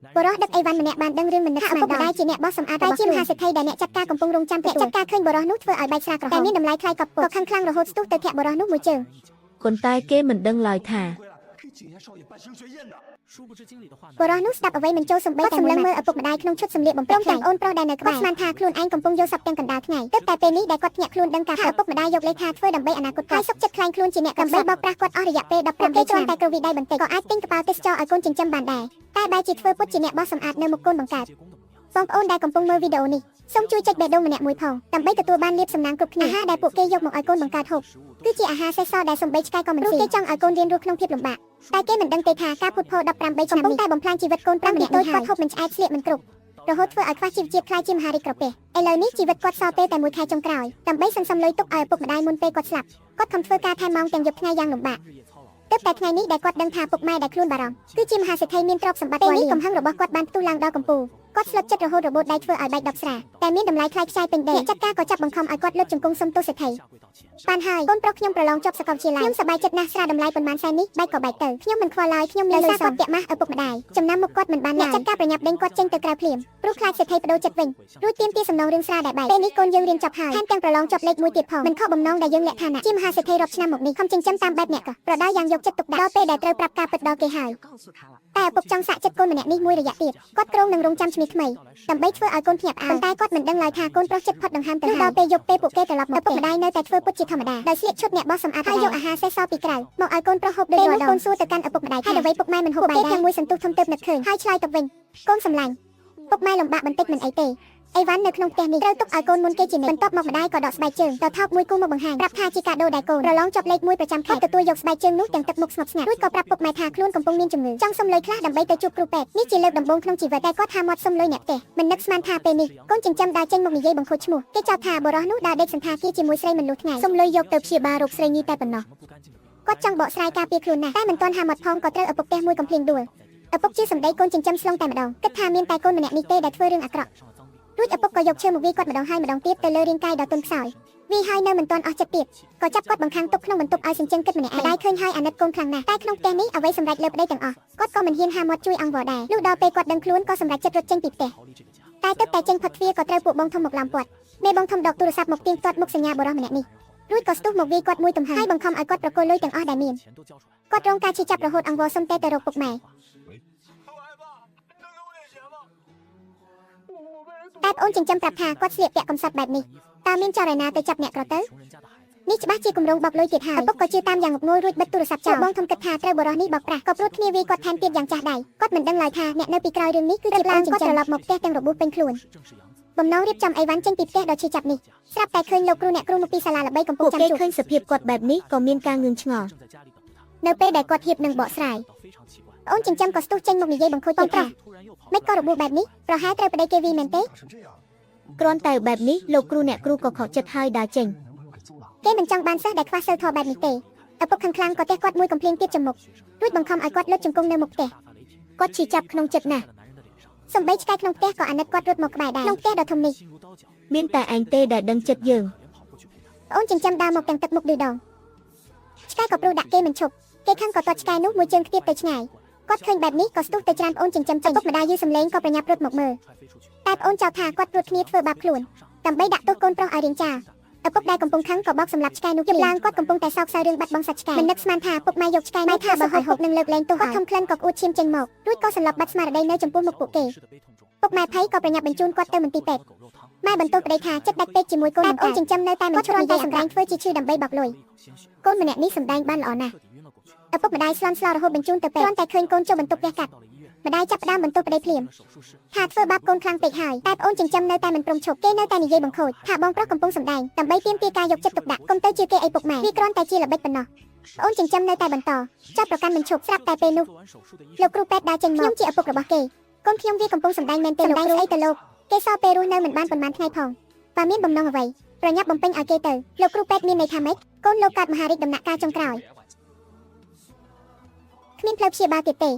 បរោះដឹកអីវ៉ាន់ម្នាក់បានដឹងរឿងមិននឹកស្មានដល់តែជាអ្នកបោះសម្អាតរបស់ខ្លួនមហាសេដ្ឋីដែលអ្នកចាត់ការកំពុងរងចាំអ្នកចាត់ការឃើញបរោះនោះធ្វើឲ្យបែកស្រាក្រហមតែមានតម្លៃថ្លៃកប់ពុកក៏ខឹងខ្លាំងរហូតស្ទុះទៅធាក់បរោះនោះមួយជើង ប៉ុន្តែគេមិនដឹងឡើយថា បរោះនោះស្ដាប់អ្វីមិនចូលសំបីតែសម្លឹងមើលឪពុកម្ដាយក្នុងឈុតសម្លៀកបំពាក់ទាំងអូនប្រុសដែលនៅក្បែរស្មានថាខ្លួនឯងកំពុងយកសពទាំងកណ្ដាលថ្ងៃទើបតែពេលនេះដែលគាត់ភ្ញាក់ខ្លួនដឹងការថាឪពុកម្ដាយយកលេខាធ្វើដើម្បីអនាគតគាត់សុខចិត្តខ្លាញ់ខ្លួនជាអ្នកកំបីបោកប្រាស់គាត់អស់រយៈពេល15ឆ្នាំតែក្រវីដៃបន្តិចក៏អាចទិញកប៉ាល់ទេសចរឲ្យកូនចិញ្ចឹមបានដែរតែបែរជាធ្វើពុតជាអ្នកបោះសម្អាតនៅមុខកូនបង្កើតបងប្អូនដែលកំពុងមើលវីដេអូនេះសូមជួយចុចបេះដូងម្នាក់មួយផងដើម្បីទទួលបានលាភសំណាងគ្រប់គ្នាអាហារដែលពួកគេយកមកឲ្យកូនបង្កើតហូបគឺជាអាហារសេសសល់ដែលសំបីឆ្កែក៏មិនស៊ីគេចង់ឲ្យកូនរៀនរស់ក្នុងភាពលំបាកតែគេមិនដឹងទេថាការពុតផោ18ឆ្នាំនេះកំពុងតែបំផ្លាញជីវិតកូន5ម្នាក់ដូចគាត់ហូបមិនឆ្អែតស្លៀកមិនគ្រប់រហូតធ្វើឲ្យខ្វះជីវជាតិខ្លាយជាមហារីកក្រពះឥឡូវនេះជីវិតគាត់សល់ពេលតែមួយខែចុងក្រោយដើម្បីសន្សំលុយទុកឲ្យឪពុកម្ដាយមុនពេលគាត់ស្លាប់គាត់ខំធ្វើការថែមម៉ោងទាំងយប់ថ្ងៃយ៉ាងលំបាកទើបតែថ្ងៃនេះដែលគាត់ដឹងថាពុកម៉ែដែលខ្លួនបារម្ភគឺជាមហាសេដ្ឋីមានទ្រព្យសម្បត្តិពេលនេះកំហឹងរបស់គាត់បានផ្ទុះឡើងដល់កំពូលគាត់ស្លុតចិត្តរហូតរបូតដៃធ្វើឲ្យបែកដប់ស្រាតែមានតម្លៃថ្លៃខ្ចាយពេញដេកចាត់ការក៏ចាប់បង្ខំឲ្យគាត់លុតជង្គង់សុំទោសសេដ្ឋីបានហើយកូនប្រុសខ្ញុំប្រឡងចប់សាកលវិទ្យាល័យខ្ញុំសប្បាយចិត្តណាស់ស្រាតម្លៃប៉ុន្មានសែននេះបែកក៏បែកទៅខ្ញុំមិនខ្វល់ឡើយខ្ញុំមានលុយសោះគាត់ពាក់ម៉ាស់ឪពុកម្ដាយចំណាំមុខគាត់មិនបានអ្នកចាត់ការប្រញាប់ដេញគាត់ចេញទៅក្រៅភ្លាមព្រោះខ្លាចសេដ្ឋីបដូរចិត្តវិញរួចទាមទារសំណងរឿងស្រាដែលបែកពេលនេះកូនយើងរៀនចប់ហើយថែមទាំងប្រឡងចប់លេខ1ទៀតផងមិនខុសបំណងដែលយើងលក្ខឋានៈជាមហាសេដ្ឋីរាប់ឆ្នាំមកនេះខំចិញ្ចឹមតាមបែបអ្នកក៏ប្រដៅយ៉ាងយកចិត្តទុកដាក់ដល់ពេលដែលត្រូវប្រាប់ការពិតដល់គេហើយតែឪពុកចង់សាកចិត្តកូនម្នាក់នេះមួយរយៈទៀតគាត់គ្រោងនឹងរងចាំឈ្មោះថ្មីដើម្បីធ្វើឲ្យកូនភ្ញាក់ផ្អើលតែគាត់មិនដឹងឡើយថាកូនប្រុសចិត្តផុតដង្ហើមទៅហើយដល់ពេលយប់ពេលពួកគេត្រឡប់មកឪពុកម្ដាយនៅតែធ្វើពុតជាធម្មតាដោយស្លៀកឈុតអ្នកបោះសម្អាតហើយយកអាហារសេសសល់ពីក្រៅមកឲ្យកូនប្រុសហូបដូចរាល់ដងកូនសួរទៅកាន់ឪពុកម្ដាយថាអ្វីពុកម៉ែមិនហូបបាយដែរមួយសន្ទុះធំទើបនឹកឃើញហើយឆ្លើយទៅវិញកូនសម្លាញ់ពុកម៉ែលំបាកបន្តិចមិនអីទេអីវ៉ាន់នៅក្នុងផ្ទះនេះត្រូវទុកឲ្យកូនមុនគេជានិច្ចបន្ទាប់មកម្ដាយក៏ដកស្បែកជើងដល់ថោកមួយគូមកបង្ហាញប្រាប់ថាជាកាដូដែលកូនប្រឡងចប់លេខ1ប្រចាំខែទទួលយកស្បែកជើងនោះទាំងទឹកមុខស្ងប់ស្ងាត់រួចក៏ប្រាប់ពុកម៉ែថាខ្លួនកំពុងមានជំងឺចង់សុំលុយខ្លះដើម្បីទៅជួបគ្រូពេទ្យនេះជាលើកដំបូងក្នុងជីវិតតែគាត់ថាមាត់សុំលុយអ្នកផ្ទះមិននឹកស្មានថាពេលនេះកូនចិញ្ចឹមដើរចេញមកនិយាយបង្ខូចឈ្មោះគេចោទថាបរិះនោះដើរដេកសន្តាគារជាមួយស្រីមិនលុះថ្ងៃសុំលុយយកទៅព្យាបាលរោគស្រីញីតែប៉ុណ្ណោះគាត់ចង់បកស្រាយការពារខ្លួនណាស់តែមិនទាន់ហាមាត់ផងក៏ត្រូវឪពុកផ្ទះមួយកំភ្លៀងដួលឪពុកជាសម្ដីកូនចិញ្ចឹមស្លងតែម្ដងគិតថាមានតែកូនម្នាក់នេះទេដែលធ្វើរឿងអាក្រក់រួចឪពុកក៏យកឈើមកវាយគាត់ម្ដងហើយម្ដងទៀតទៅលើរាងកាយដ៏ទន់ខ្សោយវាហើយនៅមិនទាន់អស់ចិត្តទៀតក៏ចាប់គាត់បង្ខាំងទុកក្នុងបន្ទប់ឲ្យសិញ្ចឹងគិតម្នាក់ឯងម្ដាយឃើញហើយអាណិតកូនខ្លាំងណាស់តែក្នុងផ្ទះនេះអ្វីសម្រេចលើប្តីទាំងអស់គាត់ក៏មិនហ៊ានហាមាត់ជួយអង្វរដែរលុះដល់ពេលគាត់ដឹងខ្លួនក៏សម្រេចចិត្តរត់ចេញពីផ្ទះតែទើបតែចេញផុតទ្វារក៏ត្រូវពួកបងធំមកឡំពាត់មេបងធំដកទូរស័ព្ទមកទៀងទាត់មុខសញ្ញាបរិះម្នាក់នេះរួចក៏ស្ទុះមកវាយគាត់មួយទំហំហើយបង្ខំឲ្យគាត់ប្រគល់លុយទាំងអស់ដែលមានគាត់រងការឈឺចាប់រហូតអង្វរសុំតែទៅរកពុកម៉ែតែប្អូនចិញ្ចឹមប្រាប់ថាគាត់ស្លៀកពាក់កំសត់បែបនេះតើមានចរិយាណាទៅចាប់អ្នកក្រទៅនេះច្បាស់ជាគម្រោងបោកលុយទៀតហើយឪពុកក៏ជឿតាមយ៉ាងងប់ងល់រួចបិទទូរស័ព្ទចោលបងធំគិតថាត្រូវបរិះនេះបោកប្រាស់ក៏ព្រួតគ្នាវាយគាត់ថែមទៀតយ៉ាងចាស់ដៃគាត់មិនដឹងឡើយថាអ្នកនៅពីក្រោយរឿងនេះគឺជាប្អូនចិញ្ចឹមគាត់ត្រឡប់មកផ្ទះទាំងរបួសពេញខ្លួនបំណងរៀបចំអីវ៉ាន់ចេញពីផ្ទះដ៏ឈឺចាប់នេះស្រាប់តែឃើញលោកគ្រូអ្នកគ្រូមកពីសាលាល្បីកំពុងចាំជួបឃើញសភាពគាត់បែបនេះក៏មានការងឿងឆ្ងល់នៅពេលដែលគាត់ហៀបនឹងបកស្រាយប្អូនចិញ្ចឹមក៏ស្ទុះចេញមកនិយាយបង្ខូចទៀតថាមិនក៏របួសបែបនេះប្រហែលត្រូវប្តីគេវីមែនទេគ្រាន់តែបែបនេះលោកគ្រូអ្នកគ្រូក៏ខកចិត្តហើយដើរចេញគេមិនចង់បានសិស្សដែលខ្វះសីលធម៌បែបនេះទេឪពុកខាងខ្លាំងក៏ទះគាត់មួយកំភ្លៀងទៀតចំមុខរួចបង្ខំឲ្យគាត់លុតជង្គង់នៅមុខផ្ទះគាត់ឈឺចាប់ក្នុងចិត្តណាស់សំបីឆ្កែក្នុងផ្ទះក៏អាណិតគាត់រត់មកក្បែរដែរក្នុងផ្ទះដ៏ធំនេះមានតែឯងទេដែលដឹងចិត្តយើងប្អូនចិញ្ចឹមដើរមកទាំងទឹកមុខឌឺដងឆ្កែក៏ព្រុសដាក់គេមិនឈប់គេខឹងក៏ទាត់ឆ្កែនោះមួយជើងខ្ទាបទៅឆ្ងាយគាត់ឃើញបែបនេះក៏ស្ទុះទៅច្រានប្អូនចិញ្ចឹមចេញឪពុកម្ដាយយឺសំឡេងក៏ប្រញាប់រត់មកមើលតែប្អូនចោទថាគាត់ព្រួតគ្នាធ្វើបាបខ្លួនដើម្បីដាក់ទោសកូនប្រុសឲ្យរៀងចាឪពុកដែលកំពុងខឹងក៏បោកសម្លាប់ឆ្កែនោះយប់ឡើងគាត់កំពុងតែសោកសៅរឿងបាត់បង់សាច់ឆ្កែមិននឹកស្មានថាពុកម៉ែយកឆ្កែនេះថាបើហូបនឹងលើកលែងទោសគាត់ធំក្លិនក៏ក្អួតឈាមចេញមករួចក៏សន្លប់បាត់ស្មារតីនៅចំពោះមុខពួកគេពុកម៉ែភ័យក៏ប្រញាប់បញ្ជូនគាត់ទៅមន្ទីរពេទ្យម៉ែបន្ទោសប្តីថាចិត្តដាច់ពេកជាមួយកូនអូនចិញ្ចឹមនៅតែមិនឈប់និយាយសម្ដែងធ្វើជាឈឺដើម្បីបោកលុយកូនម្នាក់នេះសម្ដែងបានល្អណាស់ឪពុកម្ដាយស្លន់ស្លោរហូតបញ្ជូនទៅពេទ្យគ្រាន់តែឃើញកូនចុះបន្ទប់ផ្ទះកាត់ម្ដាយចាប់ផ្ដើមបន្ទោសប្តីភ្លាមថាធ្វើបាបកូនខ្លាំងពេកហើយតែប្អូនចិញ្ចឹមនៅតែមិនព្រមឈប់គេនៅតែនិយាយបង្ខូចថាបងប្រុសកំពុងសម្ដែងដើម្បីទាមទារការយកចិត្តទុកដាក់កុំទៅជឿគេអីពុកម៉ែវាគ្រាន់តែជាល្បិចប៉ុណ្ណោះប្អូនចិញ្ចឹមនៅតែបន្តចាប់ប្រកាន់មិនឈប់ស្រាប់តែពេលនោះលោកគ្រូពេទ្យដើរចេញមកខ្ញុំជាឪពុករបស់គេកូនខ្ញុំវាកំពុងសម្ដែងមែនទេលោកគ្រូស្អីទៅលោកគេសល់ពេលរស់នៅមិនបានប៉ុន្មានថ្ងៃផងបើមានបំណងអ្វីប្រញាប់បំពេញឲ្យគេទៅលោកគ្រូពេទ្យមានន័យថាម៉េចកូនលោកកើតមហារីកដំណាក់កាលចុងក្រោយគ្មានផ្លូវព្យាបាលទៀតទេ